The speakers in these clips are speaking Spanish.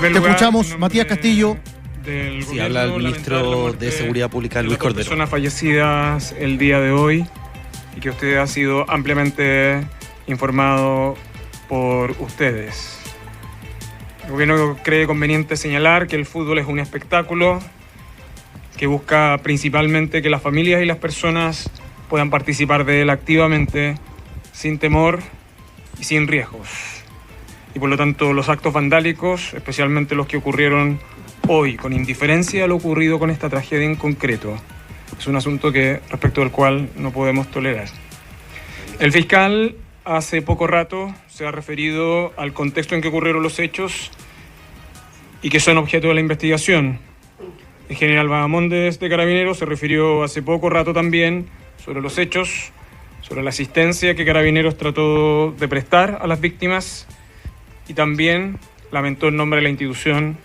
Te escuchamos, Matías Castillo. Sí, habla el ministro de Seguridad Pública, Luis Cordero. Personas fallecidas el día de hoy y que usted ha sido ampliamente informado por ustedes. El gobierno cree conveniente señalar que el fútbol es un espectáculo que busca principalmente que las familias y las personas puedan participar de él activamente, sin temor y sin riesgos. Y por lo tanto los actos vandálicos, especialmente los que ocurrieron hoy, con indiferencia a lo ocurrido con esta tragedia en concreto, es un asunto respecto del cual no podemos tolerar. El fiscal hace poco rato se ha referido al contexto en que ocurrieron los hechos y que son objeto de la investigación. El general Bahamondes de Carabineros se refirió hace poco rato también sobre los hechos, sobre la asistencia que Carabineros trató de prestar a las víctimas y también lamentó en nombre de la institución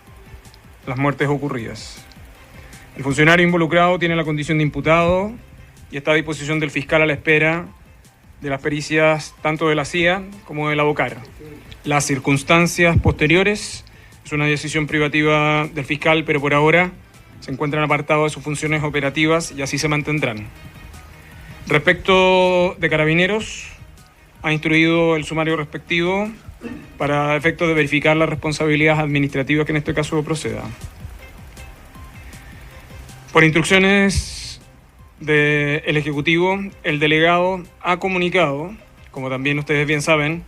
las muertes ocurridas. El funcionario involucrado tiene la condición de imputado y está a disposición del fiscal a la espera de las pericias tanto de la CIA como de la BOCAR. Las circunstancias posteriores es una decisión privativa del fiscal, pero por ahora se encuentran apartados de sus funciones operativas y así se mantendrán. Respecto de Carabineros, ha instruido el sumario respectivo para efectos de verificar las responsabilidades administrativas que en este caso proceda. Por instrucciones del Ejecutivo, el delegado ha comunicado, como también ustedes bien saben,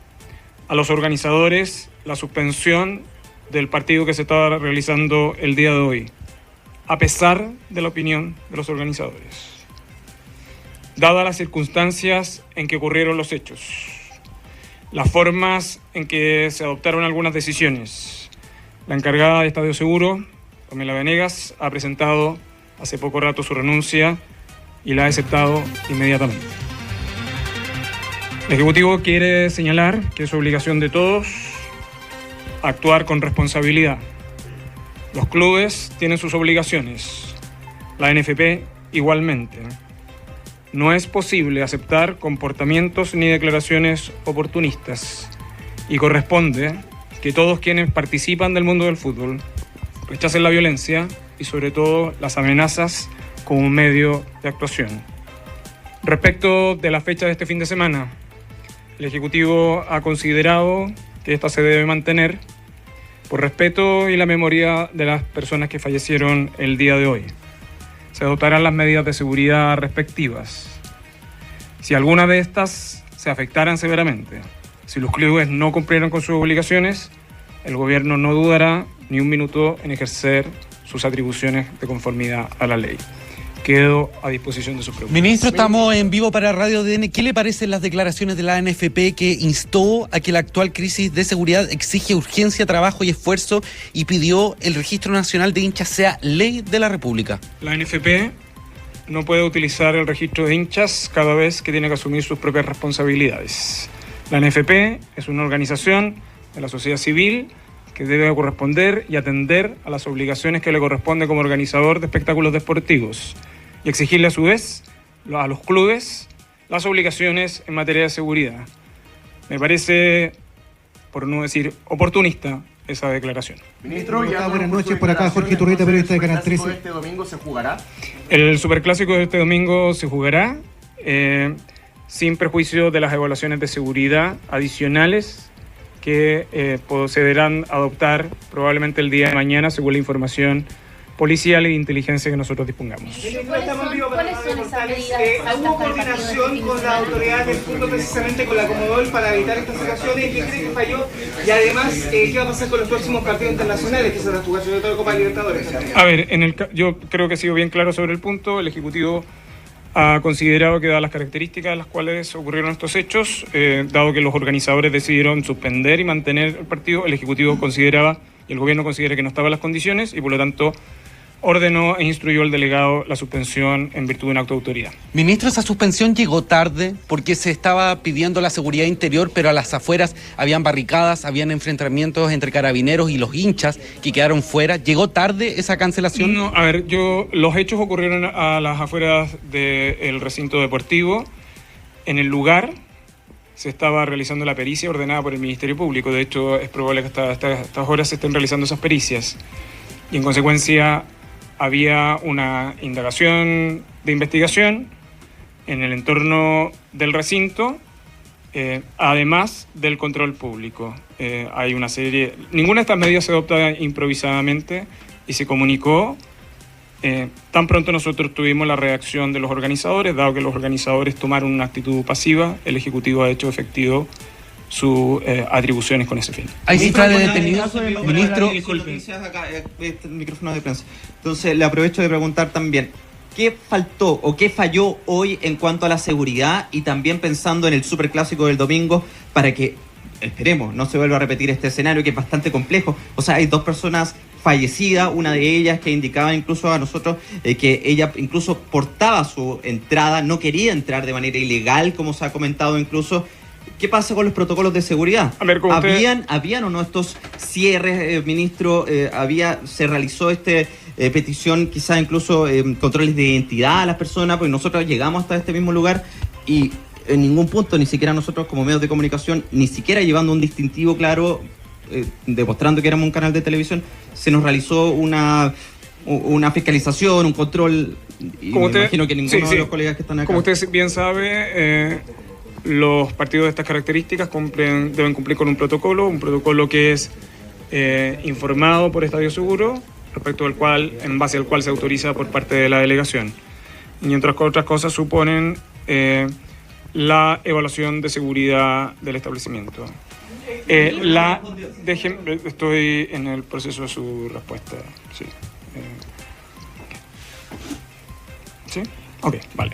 a los organizadores la suspensión del partido que se estaba realizando el día de hoy, a pesar de la opinión de los organizadores. Dadas las circunstancias en que ocurrieron los hechos, las formas en que se adoptaron algunas decisiones, la encargada de Estadio Seguro, Pamela Venegas, ha presentado hace poco rato su renuncia y la ha aceptado inmediatamente. El Ejecutivo quiere señalar que es obligación de todos actuar con responsabilidad. Los clubes tienen sus obligaciones, la NFP igualmente. No es posible aceptar comportamientos ni declaraciones oportunistas y corresponde que todos quienes participan del mundo del fútbol rechacen la violencia y sobre todo las amenazas como un medio de actuación. Respecto de la fecha de este fin de semana, el Ejecutivo ha considerado que esta se debe mantener por respeto y la memoria de las personas que fallecieron el día de hoy. Se adoptarán las medidas de seguridad respectivas. Si alguna de estas se afectaran severamente, si los clubes no cumplieran con sus obligaciones, el gobierno no dudará ni un minuto en ejercer sus atribuciones de conformidad a la ley. Quedo a disposición de su pregunta. Ministro, estamos en vivo para Radio DN. ¿Qué le parecen las declaraciones de la ANFP que instó a que la actual crisis de seguridad exige urgencia, trabajo y esfuerzo y pidió el Registro Nacional de Hinchas sea ley de la República? La ANFP no puede utilizar el registro de hinchas cada vez que tiene que asumir sus propias responsabilidades. La ANFP es una organización de la sociedad civil que debe corresponder y atender a las obligaciones que le corresponde como organizador de espectáculos deportivos y exigirle a su vez a los clubes las obligaciones en materia de seguridad. Me parece, por no decir oportunista, esa declaración. Ministro, buenas noches, por acá Jorge Turrieta, periodista de Canal 13. ¿Este domingo se jugará? El Superclásico de este domingo se jugará sin perjuicio de las evaluaciones de seguridad adicionales que procederán a adoptar probablemente el día de mañana según la información policial e de inteligencia que nosotros dispongamos. ¿Cuáles son esas medidas? ¿Hubo coordinación con las autoridades del fútbol, precisamente con la Comodol, para evitar estas situaciones? ¿Qué cree que falló? Y además, ¿qué va a pasar con los próximos partidos internacionales, que son las jugadas, sobre todo de Copa Libertadores? A ver, yo creo que he sido bien claro sobre el punto. El Ejecutivo ha considerado que, dadas las características en las cuales ocurrieron estos hechos, dado que los organizadores decidieron suspender y mantener el partido, el Ejecutivo consideraba y el Gobierno considera que no estaban las condiciones y por lo tanto ordenó e instruyó al delegado la suspensión en virtud de una autoautoridad. Ministro, esa suspensión llegó tarde porque se estaba pidiendo la seguridad interior, pero a las afueras habían barricadas, habían enfrentamientos entre carabineros y los hinchas que quedaron fuera. ¿Llegó tarde esa cancelación? No, a ver, los hechos ocurrieron a las afueras del recinto deportivo. En el lugar se estaba realizando la pericia ordenada por el Ministerio Público. De hecho, es probable que hasta estas horas se estén realizando esas pericias. Y en consecuencia había una indagación de investigación en el entorno del recinto, además del control público. Hay una serie... Ninguna de estas medidas se adopta improvisadamente y se comunicó. Tan pronto nosotros tuvimos la reacción de los organizadores, dado que los organizadores tomaron una actitud pasiva, el Ejecutivo ha hecho efectivo sus atribuciones con ese fin. ¿Hay cifras de detenidos, ministro? Este micrófono de prensa. Entonces, le aprovecho de preguntar también, ¿qué faltó o qué falló hoy en cuanto a la seguridad y también pensando en el superclásico del domingo para que, esperemos, no se vuelva a repetir este escenario que es bastante complejo? O sea, hay 2 personas fallecidas, una de ellas que indicaba incluso a nosotros que ella incluso portaba su entrada, no quería entrar de manera ilegal, como se ha comentado incluso. ¿Qué pasa con los protocolos de seguridad? A ver, ¿Habían o no estos cierres, ministro? ¿Se realizó petición, quizás incluso controles de identidad a las personas? Porque nosotros llegamos hasta este mismo lugar y en ningún punto, ni siquiera nosotros como medios de comunicación, ni siquiera llevando un distintivo claro, demostrando que éramos un canal de televisión, se nos realizó una fiscalización, un control, y me imagino que ninguno de los colegas que están acá. Como usted bien sabe, los partidos de estas características deben cumplir con un protocolo que es informado por Estadio Seguro, respecto al cual, en base al cual se autoriza por parte de la delegación. Y entre otras cosas suponen la evaluación de seguridad del establecimiento. Estoy en el proceso de su respuesta. Sí. ¿Sí? Ok, vale.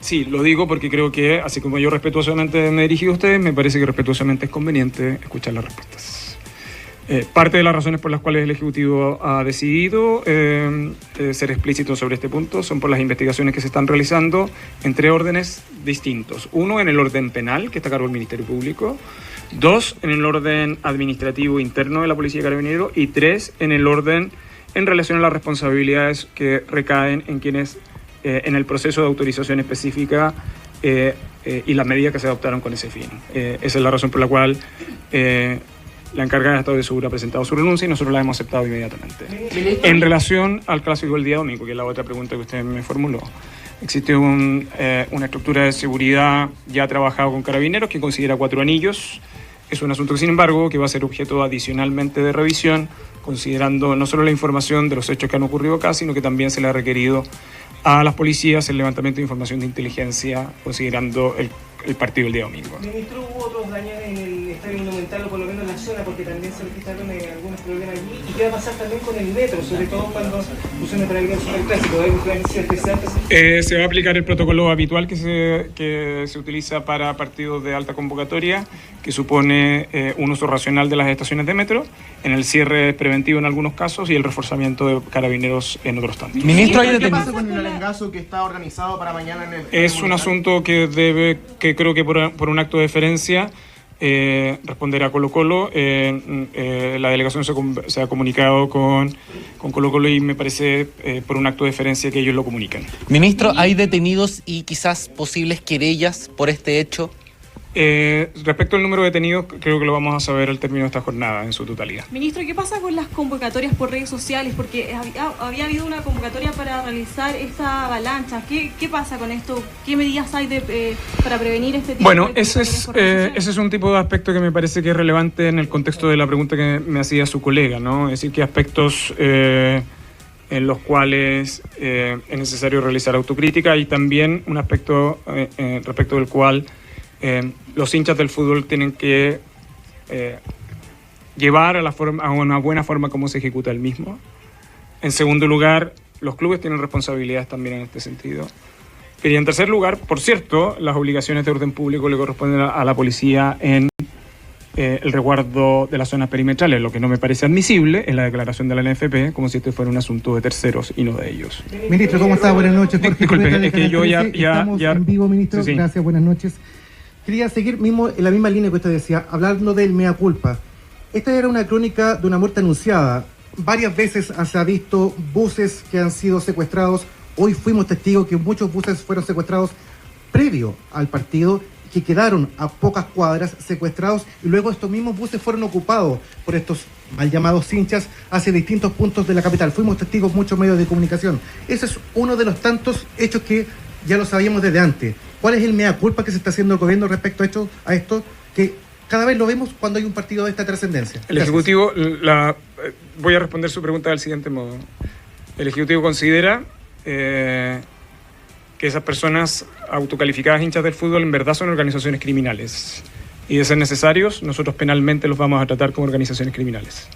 Sí, lo digo porque creo que, así como yo respetuosamente me he dirigido a ustedes, me parece que respetuosamente es conveniente escuchar las respuestas. Parte de las razones por las cuales el Ejecutivo ha decidido ser explícito sobre este punto son por las investigaciones que se están realizando en 3 órdenes distintos. 1, en el orden penal, que está a cargo del Ministerio Público. 2, en el orden administrativo interno de la Policía de Carabineros. Y 3, en el orden en relación a las responsabilidades que recaen en quienes, en el proceso de autorización específica y las medidas que se adoptaron con ese fin. Esa es la razón por la cual la encargada de Estado de Seguro ha presentado su renuncia y nosotros la hemos aceptado inmediatamente. En relación al clásico del día domingo, que es la otra pregunta que usted me formuló, existe una estructura de seguridad ya trabajada con Carabineros que considera 4 anillos. Es un asunto que, sin embargo, que va a ser objeto adicionalmente de revisión, considerando no solo la información de los hechos que han ocurrido acá, sino que también se le ha requerido a las policías el levantamiento de información de inteligencia, considerando el partido del día domingo. Ministro, ¿hubo otros daños en el Estadio Monumental o por lo menos en la zona? Porque también se registraron algunos problemas allí. ¿Y qué va a pasar también con el metro? Sobre todo cuando funcione para el superclásico. ¿Hay un plan especial? Se va a aplicar el protocolo habitual que se utiliza para partidos de alta convocatoria, que supone un uso racional de las estaciones de metro, en el cierre preventivo en algunos casos y el reforzamiento de Carabineros en otros tantos. Ministro, ¿qué pasa con el alengazo que está organizado para mañana en el... Es un asunto que creo que por un acto de deferencia responderá Colo-Colo. La delegación se ha comunicado con Colo-Colo y me parece por un acto de deferencia que ellos lo comunican. Ministro, ¿hay detenidos y quizás posibles querellas por este hecho? Respecto al número de detenidos, creo que lo vamos a saber al término de esta jornada en su totalidad. Ministro, ¿qué pasa con las convocatorias por redes sociales? Porque había habido una convocatoria para realizar esta avalancha. ¿Qué pasa con esto? ¿Qué medidas hay para prevenir este tipo de convocatorias por redes sociales? Ese es un tipo de aspecto que me parece que es relevante en el contexto de la pregunta que me hacía su colega, ¿no? Es decir, que aspectos en los cuales es necesario realizar autocrítica y también un aspecto respecto del cual los hinchas del fútbol tienen que llevar a una buena forma cómo se ejecuta el mismo. En segundo lugar, los clubes tienen responsabilidades también en este sentido. Y en tercer lugar, por cierto, las obligaciones de orden público le corresponden a la policía en el resguardo de las zonas perimetrales. Lo que no me parece admisible es la declaración de la NFP, como si este fuera un asunto de terceros y no de ellos. Ministro, ¿cómo está? Buenas noches. Jorge Disculpe, es que yo Estamos en vivo, ministro. Sí. Gracias, buenas noches. Quería seguir en la misma línea que usted decía, hablando del mea culpa. Esta era una crónica de una muerte anunciada. Varias veces se ha visto buses que han sido secuestrados. Hoy fuimos testigos que muchos buses fueron secuestrados previo al partido que quedaron a pocas cuadras secuestrados y luego estos mismos buses fueron ocupados por estos mal llamados hinchas hacia distintos puntos de la capital. Fuimos testigos muchos medios de comunicación. Ese es uno de los tantos hechos que ya lo sabíamos desde antes. ¿Cuál es el mea culpa que se está haciendo el gobierno respecto a esto que cada vez lo vemos cuando hay un partido de esta trascendencia? El Ejecutivo, voy a responder su pregunta del siguiente modo. El Ejecutivo considera que esas personas autocalificadas hinchas del fútbol en verdad son organizaciones criminales. Y de ser necesarios, nosotros penalmente los vamos a tratar como organizaciones criminales.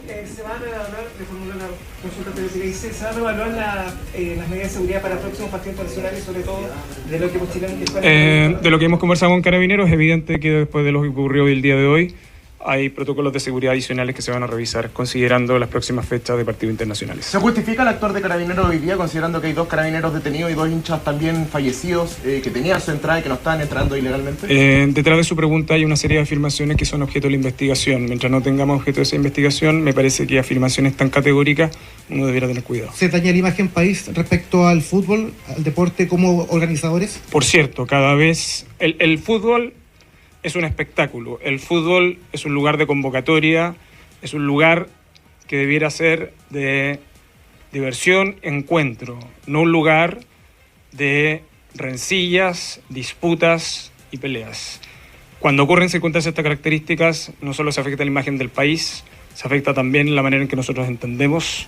Se va a reevaluar, le formulo la consulta, pero si le dice, se va a reevaluar las medidas de seguridad para próximos partidos internacionales, sobre todo de lo que postulan de lo que hemos conversado con Carabineros, es evidente que después de lo que ocurrió el día de hoy, hay protocolos de seguridad adicionales que se van a revisar considerando las próximas fechas de partidos internacionales. ¿Se justifica el actuar de Carabineros hoy día considerando que hay 2 carabineros detenidos y 2 hinchas también fallecidos que tenían su entrada y que no estaban entrando ilegalmente? Detrás de su pregunta hay una serie de afirmaciones que son objeto de la investigación. Mientras no tengamos objeto de esa investigación, me parece que afirmaciones tan categóricas uno debiera tener cuidado. ¿Se daña la imagen país respecto al fútbol, al deporte como organizadores? Por cierto, cada vez el fútbol es un espectáculo, el fútbol es un lugar de convocatoria, es un lugar que debiera ser de diversión, encuentro, no un lugar de rencillas, disputas y peleas. Cuando ocurren circunstancias de estas características, no solo se afecta la imagen del país, se afecta también la manera en que nosotros entendemos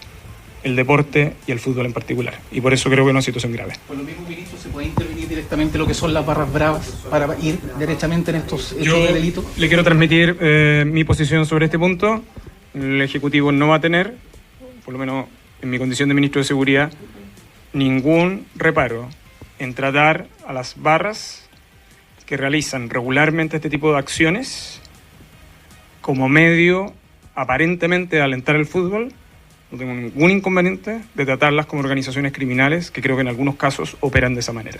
el deporte y el fútbol en particular. Y por eso creo que es una situación grave. Por lo mismo, ministro, ¿se puede intervenir directamente lo que son las barras bravas para ir derechamente en estos hechos de delito? Le quiero transmitir mi posición sobre este punto. El Ejecutivo no va a tener, por lo menos en mi condición de ministro de Seguridad, ningún reparo en tratar a las barras que realizan regularmente este tipo de acciones como medio aparentemente de alentar el fútbol. No tengo ningún inconveniente de tratarlas como organizaciones criminales que creo que en algunos casos operan de esa manera.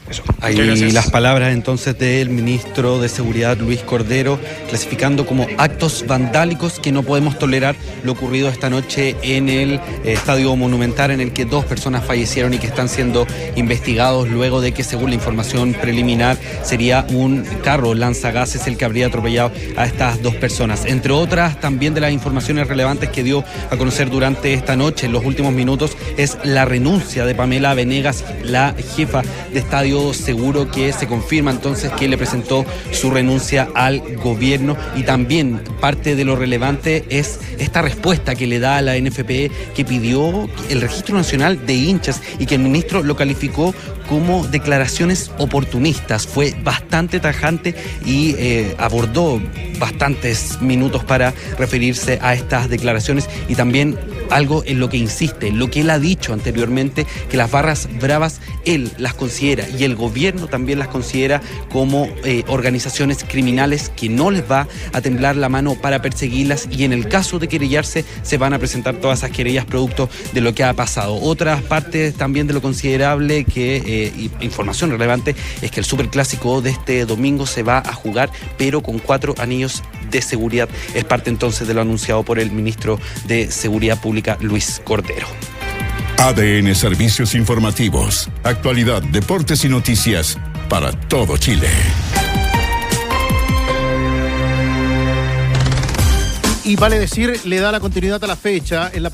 Eso. Ahí las palabras entonces del ministro de Seguridad, Luis Cordero, clasificando como actos vandálicos que no podemos tolerar lo ocurrido esta noche en el Estadio Monumental, en el que 2 personas fallecieron y que están siendo investigados luego de que, según la información preliminar, sería un carro lanzagases el que habría atropellado a estas 2 personas. Entre otras, también de las informaciones relevantes que dio a conocer durante esta noche, en los últimos minutos, es la renuncia de Pamela Venegas, la jefa de Estadio Seguro, que se confirma entonces que le presentó su renuncia al gobierno. Y también parte de lo relevante es esta respuesta que le da a la NFP, que pidió el Registro Nacional de Hinchas y que el ministro lo calificó como declaraciones oportunistas. Fue bastante tajante y abordó bastantes minutos para referirse a estas declaraciones, y también algo en lo que insiste, lo que él ha dicho anteriormente, que las barras bravas él las considera y el gobierno también las considera como organizaciones criminales, que no les va a temblar la mano para perseguirlas, y en el caso de querellarse se van a presentar todas esas querellas producto de lo que ha pasado. Otras partes también de lo considerable información relevante es que el superclásico de este domingo se va a jugar, pero con 4 anillos de seguridad. Es parte entonces de lo anunciado por el ministro de Seguridad Pública, Luis Cordero. ADN Servicios Informativos, actualidad, deportes y noticias para todo Chile. Y vale decir, le da la continuidad a la fecha en la